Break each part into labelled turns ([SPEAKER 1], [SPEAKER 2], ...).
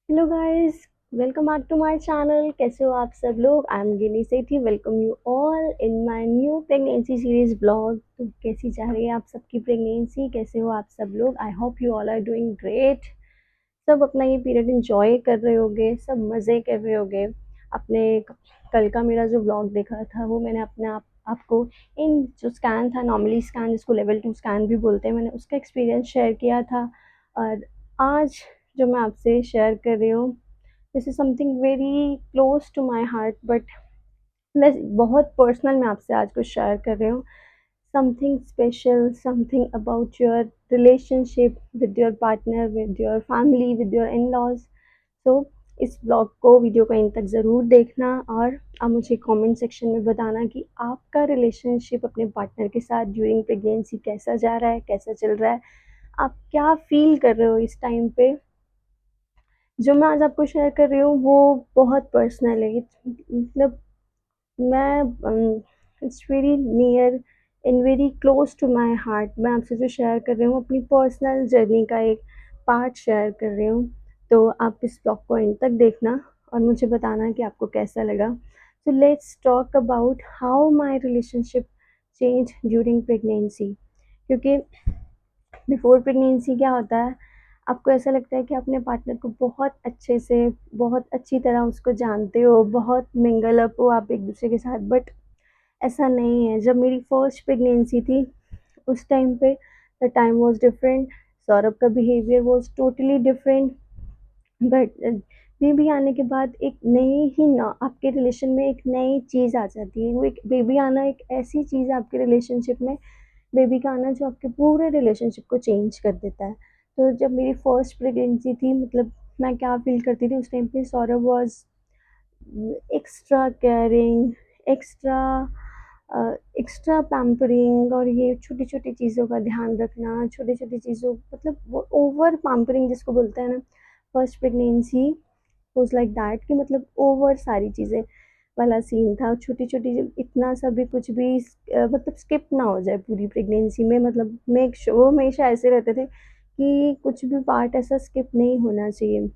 [SPEAKER 1] Hello guys, welcome back to my channel. कैसे हो आप सब लोग? I am Gini Sethi. Welcome you all in my new pregnancy series blog. तो कैसी जा रही है आप सबकी प्रेगनेंसी? कैसे हो आप सब लोग? I hope you all are doing great. सब अपना ये पीरियड इंजॉय कर रहे होगे, सब मज़े कर रहे होगे। अपने कल का मेरा जो ब्लॉग देखा था वो मैंने अपने आपको इन जो स्कैन था, नॉर्मली स्कैन जिसको लेवल 2 स्कैन भी बोलते हैं, मैंने उसका एक्सपीरियंस शेयर किया था। और आज जो मैं आपसे शेयर कर रही हूँ, this is something very close to my heart, but मैं बहुत पर्सनल मैं आपसे आज कुछ शेयर कर रही हूँ। Something special, something about your relationship with your partner, with your family, with your in laws. तो इस ब्लॉग को, वीडियो को एंड तक ज़रूर देखना और आप मुझे कमेंट सेक्शन में बताना कि आपका रिलेशनशिप अपने पार्टनर के साथ ड्यूरिंग प्रेगनेंसी कैसा जा रहा है, कैसा चल रहा है, आप क्या फील कर रहे हो इस टाइम पे। जो मैं आज आपको शेयर कर रही हूँ वो बहुत पर्सनल है। मतलब मैं it's very near and very close to my heart. मैं आपसे जो शेयर कर रही हूँ अपनी पर्सनल जर्नी का एक पार्ट शेयर कर रही हूँ। तो आप इस ब्लॉग को एंड तक देखना और मुझे बताना कि आपको कैसा लगा। So let's talk about how my relationship change during pregnancy. क्योंकि बिफोर प्रेगनेंसी क्या होता है, आपको ऐसा लगता है कि अपने पार्टनर को बहुत अच्छे से, बहुत अच्छी तरह उसको जानते हो, बहुत मिंगल अप हो आप एक दूसरे के साथ। बट ऐसा नहीं है। जब मेरी फर्स्ट प्रेगनेंसी थी उस टाइम पे the time was different. Saurabh का behaviour was totally different. But baby आने के बाद एक नई ही ना आपके रिलेशन में एक नई चीज़ आ जाती है। वो एक बेबी आना एक ऐसी चीज़ है आपके रिलेशनशिप में, बेबी का आना जो आपके पूरे रिलेशनशिप को चेंज कर देता है। तो जब मेरी फर्स्ट प्रेगनेंसी थी, मतलब मैं क्या फ़ील करती थी उस टाइम पे, Saurabh was extra caring, extra extra pampering, और ये छोटी-छोटी चीज़ों का ध्यान रखना, छोटी-छोटी चीज़ों, मतलब वो ओवर पैम्परिंग जिसको बोलते हैं ना, first pregnancy was like that कि मतलब ओवर सारी चीज़ें वाला सीन था। छोटी-छोटी इतना सा भी कुछ भी मतलब स्किप ना हो जाए पूरी प्रेगनेंसी में। मतलब मेक श्योर वो हमेशा ऐसे रहते थे कि कुछ भी पार्ट ऐसा स्किप नहीं होना चाहिए।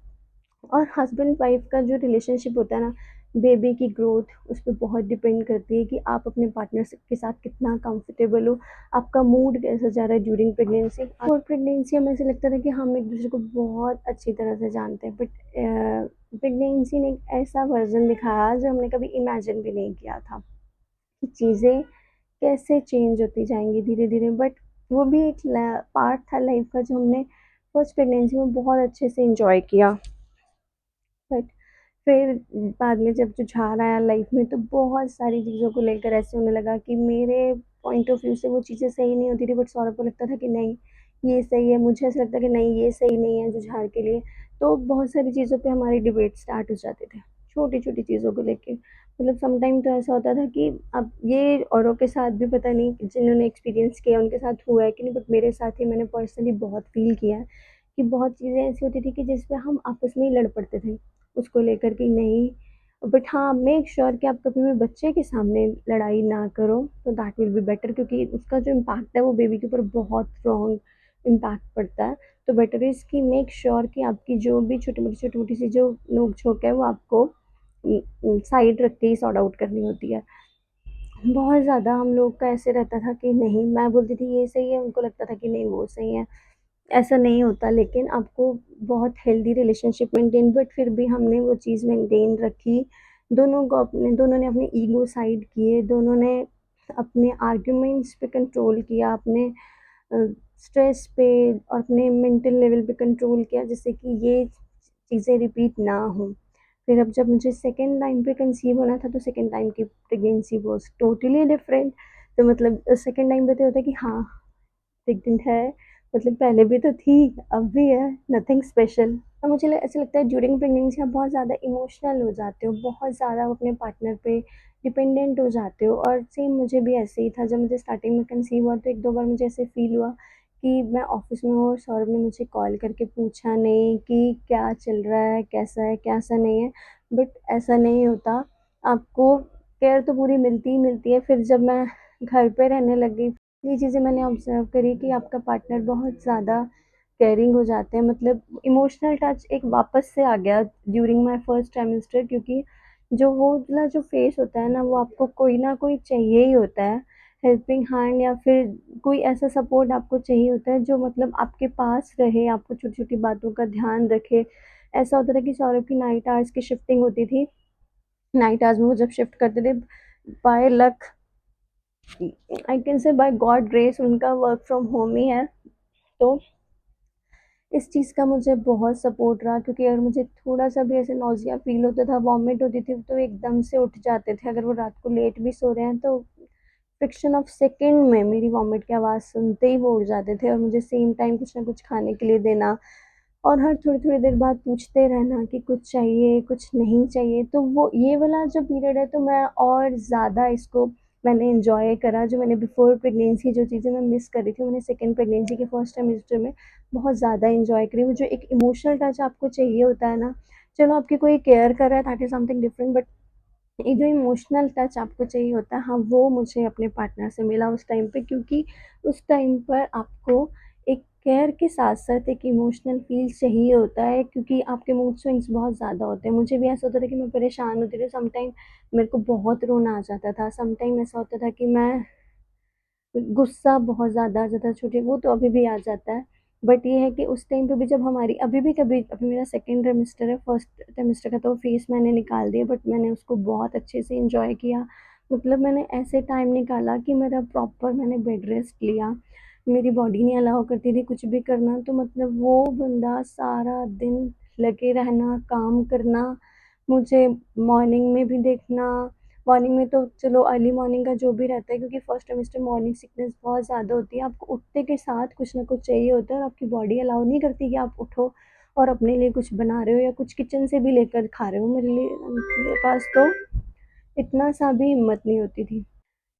[SPEAKER 1] और हस्बैंड वाइफ का जो रिलेशनशिप होता है ना, बेबी की ग्रोथ उस पे बहुत डिपेंड करती है कि आप अपने पार्टनर के साथ कितना कंफर्टेबल हो, आपका मूड कैसा जा रहा है ड्यूरिंग प्रेगनेंसी। और प्रेगनेंसी हमें ऐसा लगता था कि हम एक दूसरे को बहुत अच्छी तरह से जानते हैं, बट प्रेगनेंसी ने एक ऐसा वर्जन दिखाया जो हमने कभी इमेजिन भी नहीं किया था कि चीज़ें कैसे चेंज होती जाएंगी धीरे धीरे। बट वो भी एक पार्ट था लाइफ का जो हमने फर्स्ट प्रेगनेंसी में बहुत अच्छे से इंजॉय किया। बट फिर बाद में जब जुझार आया लाइफ में तो बहुत सारी चीज़ों को लेकर ऐसे होने लगा कि मेरे पॉइंट ऑफ व्यू से वो चीज़ें सही नहीं होती थी, बट सौरभ को लगता था कि नहीं ये सही है, मुझे ऐसा लगता है कि नहीं ये सही नहीं है जुझार के लिए। तो बहुत सारी चीज़ों पे हमारी डिबेट स्टार्ट हो जाते थे, छोटी छोटी चीज़ों को लेके। मतलब समटाइम तो ऐसा होता था कि अब ये औरों के साथ भी पता नहीं जिन्होंने एक्सपीरियंस किया उनके साथ हुआ है कि नहीं, बट मेरे साथ ही मैंने पर्सनली बहुत फील किया है कि बहुत चीज़ें ऐसी होती थी कि जिस पे हम आपस में ही लड़ पड़ते थे उसको लेकर कि नहीं। बट हाँ, मेक श्योर कि आप कभी भी बच्चे के सामने लड़ाई ना करो, तो दैट विल बी बेटर, क्योंकि उसका जो इम्पैक्ट है वो बेबी के ऊपर बहुत रॉन्ग इम्पैक्ट पड़ता है। तो बेटर इज़ कि मेक श्योर कि आपकी जो भी छोटी मोटी सी जो नोक झोंक है वो आपको साइड रख के ही सॉर्ट आउट करनी होती है। बहुत ज़्यादा हम लोग का ऐसे रहता था कि नहीं, मैं बोलती थी ये सही है, उनको लगता था कि नहीं वो सही है। ऐसा नहीं होता, लेकिन आपको बहुत हेल्दी रिलेशनशिप मेंटेन, बट फिर भी हमने वो चीज़ मेंटेन रखी। दोनों ने अपने ईगो साइड किए, दोनों ने अपने आर्ग्यूमेंट्स पे कंट्रोल किया, अपने स्ट्रेस पे और अपने मेंटल लेवल पे कंट्रोल किया, जिससे कि ये चीज़ें रिपीट ना हो। फिर अब जब मुझे सेकंड टाइम पे कंसीव होना था तो सेकंड टाइम की प्रेगनेंसी वाज़ टोटली डिफरेंट। तो मतलब सेकंड टाइम पे तो होता है कि हाँ प्रेग्नेंट है, मतलब पहले भी तो थी, अब भी है, नथिंग स्पेशल। और मुझे ऐसा लगता है ड्यूरिंग प्रेगनेंसी आप बहुत ज़्यादा इमोशनल हो जाते हो, बहुत ज़्यादा अपने पार्टनर पे डिपेंडेंट हो जाते हो। और सेम मुझे भी ऐसे ही था, जब मुझे स्टार्टिंग में कंसीव हुआ तो एक दो बार मुझे ऐसे फील हुआ कि मैं ऑफिस में हूँ और सौरभ ने मुझे कॉल करके पूछा नहीं कि क्या चल रहा है, कैसा नहीं है। बट ऐसा नहीं होता, आपको केयर तो पूरी मिलती ही मिलती है। फिर जब मैं घर पे रहने लग गई, ये चीज़ें मैंने ऑब्ज़र्व करी कि आपका पार्टनर बहुत ज़्यादा केयरिंग हो जाते हैं, मतलब इमोशनल टच एक वापस से आ गया ड्यूरिंग माय फर्स्ट ट्राइमेस्टर, क्योंकि जो वो वाला जो फेस होता है ना, वो आपको कोई ना कोई चाहिए ही होता है, हेल्पिंग हैंड या फिर कोई ऐसा सपोर्ट आपको चाहिए होता है जो मतलब आपके पास रहे, आपको छोटी-छोटी बातों का ध्यान रखे। ऐसा होता था कि सौरभ की नाइट आवर्स की शिफ्टिंग होती थी, नाइट आवर्स में वो जब शिफ्ट करते थे, by luck, I can say by God grace, उनका वर्क फ्रॉम होम ही है। तो इस चीज़ का मुझे बहुत सपोर्ट रहा, क्योंकि अगर मुझे थोड़ा-सा भी ऐसे नौसिया फ़ील होता था, वॉमिट होती थी, तो एकदम से उठ जाते थे। अगर वो रात को लेट भी सो रहे हैं तो फ्रैक्शन ऑफ सेकंड में मेरी वॉमिट की आवाज़ सुनते ही वो उठ जाते थे, और मुझे सेम टाइम कुछ ना कुछ खाने के लिए देना, और हर थोड़ी-थोड़ी देर बाद पूछते रहना कि कुछ चाहिए, कुछ नहीं चाहिए। तो वो ये वाला जो पीरियड है, तो मैं और ज़्यादा इसको मैंने एन्जॉय करा। जो मैंने बिफ़ोर प्रेगनेंसी जो चीज़ें मैं मिस कर रही थी, मैंने सेकंड प्रेगनेंसी के फर्स्ट ट्राइमेस्टर में बहुत ज़्यादा एन्जॉय करी। वो जो एक इमोशनल टच आपको चाहिए होता है ना, चलो आपकी कोई केयर कर रहा है, that is something different, but ये जो इमोशनल टच आपको चाहिए होता है, हाँ, वो मुझे अपने पार्टनर से मिला उस टाइम पे, क्योंकि उस टाइम पर आपको एक केयर के साथ-साथ एक इमोशनल फ़ील चाहिए होता है, क्योंकि आपके मूड स्विंग्स बहुत ज़्यादा होते हैं। मुझे भी ऐसा होता था कि मैं परेशान होती थी, सम टाइम मेरे को बहुत रोना आ जाता था, सम टाइम ऐसा होता था कि मैं गुस्सा बहुत ज़्यादा आ जाता है, छोटे वो तो अभी भी आ जाता है। बट ये है कि उस टाइम पे भी जब हमारी अभी भी कभी अभी मेरा सेकंड ट्राइमेस्टर है, फर्स्ट ट्राइमेस्टर का तो फेज़ मैंने निकाल दिया, बट मैंने उसको बहुत अच्छे से एन्जॉय किया। मतलब मैंने ऐसे टाइम निकाला कि मेरा प्रॉपर मैंने बेड रेस्ट लिया। मेरी बॉडी नहीं अलाउ करती थी कुछ भी करना, तो मतलब वो बंदा सारा दिन लगे रहना, काम करना, मुझे मॉर्निंग में भी देखना। मॉर्निंग में तो चलो अर्ली मॉर्निंग का जो भी रहता है, क्योंकि फर्स्ट सेमेस्टर मॉर्निंग सिकनेस बहुत ज़्यादा होती है, आपको उठते के साथ कुछ ना कुछ चाहिए होता है, और आपकी बॉडी अलाउ नहीं करती कि आप उठो और अपने लिए कुछ बना रहे हो या कुछ किचन से भी लेकर खा रहे हो। मेरे पास तो इतना सा भी हिम्मत नहीं होती थी।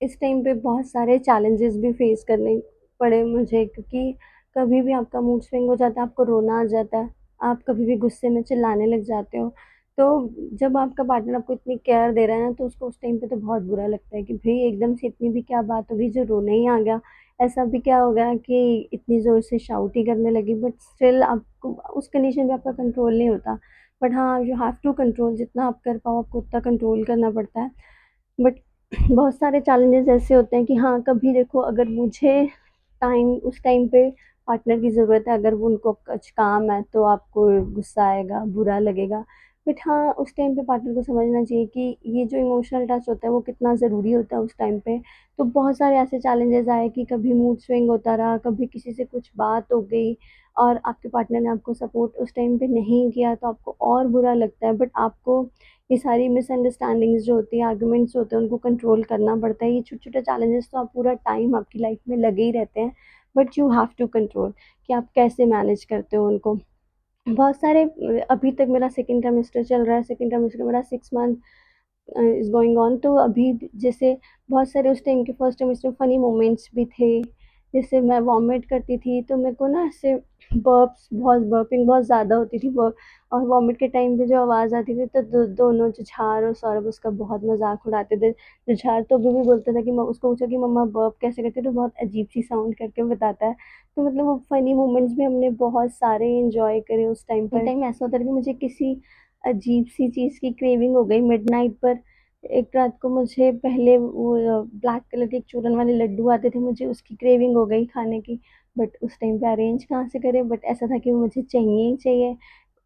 [SPEAKER 1] इस टाइम पे बहुत सारे चैलेंजेस भी फेस करने पड़े मुझे, क्योंकि कभी भी आपका मूड स्विंग हो जाता है, आपको रोना आ जाता है, आप कभी भी गुस्से में चिल्लाने लग जाते हो। तो जब आपका पार्टनर आपको इतनी केयर दे रहा है ना, तो उसको उस टाइम पे तो बहुत बुरा लगता है कि भई एकदम से इतनी भी क्या बात हो गई जो रोना ही आ गया। ऐसा भी क्या हो गया कि इतनी ज़ोर से शाउट ही करने लगी, बट स्टिल आपको उस कंडीशन में आपका कंट्रोल नहीं होता। बट हाँ, यू हैव टू कंट्रोल, जितना आप कर पाओ आपको उतना कंट्रोल करना पड़ता है। बट बहुत सारे चैलेंजेस ऐसे होते हैं कि हाँ, कभी देखो अगर मुझे उस टाइम पे पार्टनर की ज़रूरत है, अगर वो उनको कुछ काम है तो आपको गुस्सा आएगा, बुरा लगेगा। बट हाँ, उस टाइम पे पार्टनर को समझना चाहिए कि ये जो इमोशनल टच होता है वो कितना ज़रूरी होता है उस टाइम पे। तो बहुत सारे ऐसे चैलेंजेस आए कि कभी मूड स्विंग होता रहा, कभी किसी से कुछ बात हो गई और आपके पार्टनर ने आपको सपोर्ट उस टाइम पे नहीं किया, तो आपको और बुरा लगता है। बट आपको ये सारी मिसअंडरस्टैंडिंग्स जो होती हैं, आर्गुमेंट्स होते हैं, उनको कंट्रोल करना पड़ता है। ये छोटे-छोटे चैलेंजेस तो आप पूरा टाइम आपकी लाइफ में लगे ही रहते हैं, but you have to control कि आप कैसे मैनेज करते हो उनको। बहुत सारे अभी तक मेरा सेकंड ट्राइमेस्टर चल रहा है, सेकंड ट्राइमेस्टर मेरा 6 मंथ इज़ गोइंग ऑन। तो अभी जैसे बहुत सारे उस टाइम के फर्स्ट सेमेस्टर में फ़नी मोमेंट्स भी थे। जैसे मैं वॉमिट करती थी तो मेरे को ना ऐसे बर्पिंग बहुत ज़्यादा होती थी, और वॉमिट के टाइम पे जो आवाज़ आती थी तो दोनों जुझार और सौरभ उसका बहुत मज़ाक उड़ाते थे। जुझार तो अभी भी बोलता था कि मैं उसको पूछा कि मम्मा बर्प कैसे करते हो? तो बहुत अजीब-सी साउंड करके बताता है। तो मतलब वो फ़नी मोमेंट्स भी हमने बहुत सारे एन्जॉय करे उस टाइम पर। टाइम ऐसा होता था कि मुझे किसी अजीब-सी चीज़ की क्रेविंग हो गई मिडनाइट पर। एक रात को मुझे पहले वो ब्लैक कलर के एक चूरन वाले लड्डू आते थे, मुझे उसकी क्रेविंग हो गई खाने की। बट उस टाइम पे अरेंज कहाँ से करें, बट ऐसा था कि वो मुझे चाहिए ही चाहिए।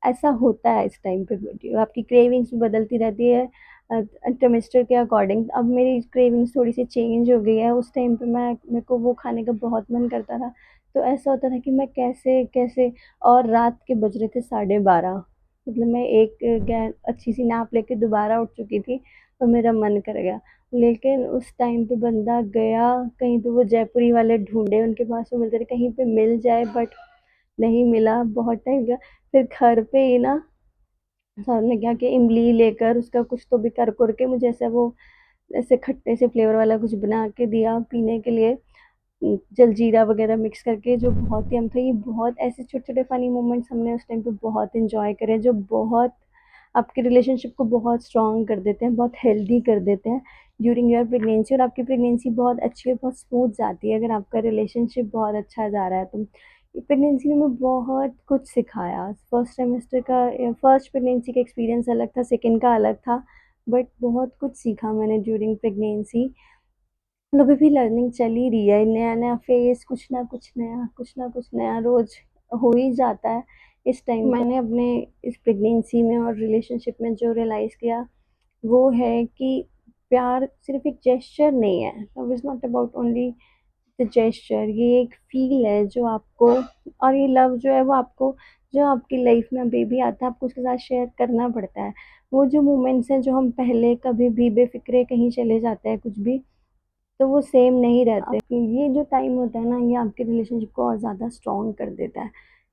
[SPEAKER 1] ऐसा होता है इस टाइम पे, आपकी क्रेविंग्स भी बदलती रहती है सेमेस्टर के अकॉर्डिंग। अब मेरी क्रेविंग्स थोड़ी-सी चेंज हो गई है, उस टाइम पे मेरे को वो खाने का बहुत मन करता था। तो ऐसा होता था कि मैं कैसे-कैसे, और रात के बज रहे थे 12:30, मतलब मैं एक अच्छी-सी नैप लेके दोबारा उठ चुकी थी और मेरा मन कर गया। लेकिन उस टाइम पे बंदा गया, कहीं पे वो जयपुरी वाले ढूँढे, उनके पास वो मिलते थे, कहीं पे मिल जाए, बट नहीं मिला, बहुत टाइम गया। फिर घर पे ही ना सर ने क्या किया, इमली लेकर उसका कुछ तो भी कर-कुर के मुझे ऐसा वो ऐसे खट्टे से फ्लेवर वाला कुछ बना के दिया पीने के लिए। जलजीरा वगैरह मिक्स करके, जो बहुत यम था। ये बहुत ऐसे छोटे-छोटे फ़नी मोमेंट्स हमने उस टाइम पे बहुत एन्जॉय करे, जो बहुत आपके रिलेशनशिप को बहुत स्ट्रॉन्ग कर देते हैं, बहुत हेल्दी कर देते हैं ड्यूरिंग योर प्रेगनेंसी। और आपकी प्रेगनेंसी बहुत अच्छी और बहुत स्मूथ जाती है अगर आपका रिलेशनशिप बहुत अच्छा जा रहा है तो। प्रेगनेंसी ने हमें बहुत कुछ सिखाया। फर्स्ट सेमेस्टर का फर्स्ट प्रेगनेंसी का एक्सपीरियंस अलग था, सेकंड का अलग था, बट बहुत कुछ सीखा मैंने ड्यूरिंग प्रेगनेंसी। और अभी भी लर्निंग चल ही रही है, नया-नया फेज़, कुछ ना कुछ नया रोज़ हो ही जाता है। इस टाइम मैंने अपने इस प्रेगनेंसी में और रिलेशनशिप में जो रियलाइज़ किया, वो है कि प्यार सिर्फ़ एक जेस्चर नहीं है। Love is not about only the gesture, ये एक फ़ील है जो आपको, और ये लव जो है वो आपको, जो आपकी लाइफ़ में बेबी आता है, आपको उसके साथ शेयर करना पड़ता है। वो जो मोमेंट्स हैं जो हम पहले कभी भी बेफ़िक्रे कहीं चले जाते हैं कुछ भी, तो वो सेम नहीं रहते। ये जो टाइम होता है ना, ये आपके रिलेशनशिप को और ज़्यादा स्ट्रॉन्ग कर देता है।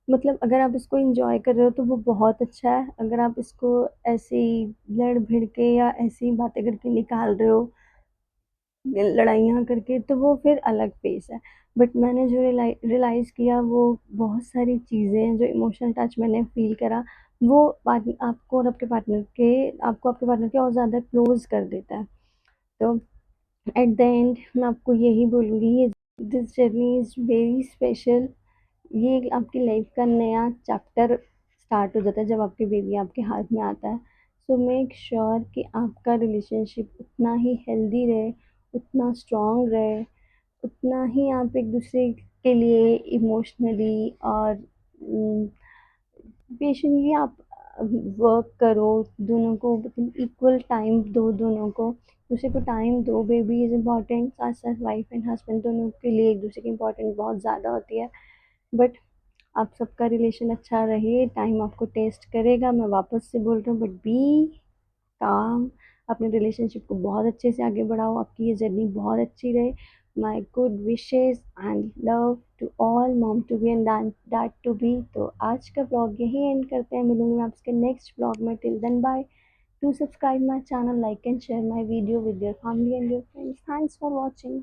[SPEAKER 1] मतलब अगर आप इसको एन्जॉय कर रहे हो तो वो बहुत अच्छा है, अगर आप इसको ऐसे ही लड़ भिड़ के या ऐसी ही बातें करके निकाल रहे हो, लड़ाइयाँ करके, तो वो फिर अलग फ़ेज़ है। बट मैंने जो रियलाइज़ किया, वो बहुत सारी चीज़ें हैं, जो इमोशनल टच मैंने फ़ील करा, वो आपको और आपके पार्टनर के और ज़्यादा क्लोज़ कर देता है। तो एट द एंड मैं आपको यही बोलूँगी, ये this journey is very special. ये आपकी लाइफ का नया चैप्टर स्टार्ट हो जाता है जब आपकी बेबी आपके हाथ में आता है। सो मेक श्योर कि आपका रिलेशनशिप उतना ही हेल्दी रहे, उतना स्ट्रॉन्ग रहे, उतना ही आप एक दूसरे के लिए इमोशनली और पेशेंटली आप वर्क करो, दोनों को मतलब इक्वल टाइम दो, दोनों को दूसरे को टाइम दो। बेबी इज़ इम्पॉर्टेंट, साथ साथ वाइफ एंड हस्बैंड दोनों के लिए एक दूसरे की इम्पोर्टेंस बहुत ज़्यादा होती है। बट आप सबका रिलेशन अच्छा रहे, टाइम आपको टेस्ट करेगा, मैं वापस से बोल रही हूँ, बट बी काम, अपने रिलेशनशिप को बहुत अच्छे से आगे बढ़ाओ, आपकी ये जर्नी बहुत अच्छी रहे। My good wishes and love to all mom to be and dad to be. तो आज का ब्लॉग यहीं एंड करते हैं, मिलूंगी मैं आपके नेक्स्ट ब्लॉग में। Till then bye. Do subscribe my channel, like and share my video with your family and your friends. Thanks for watching.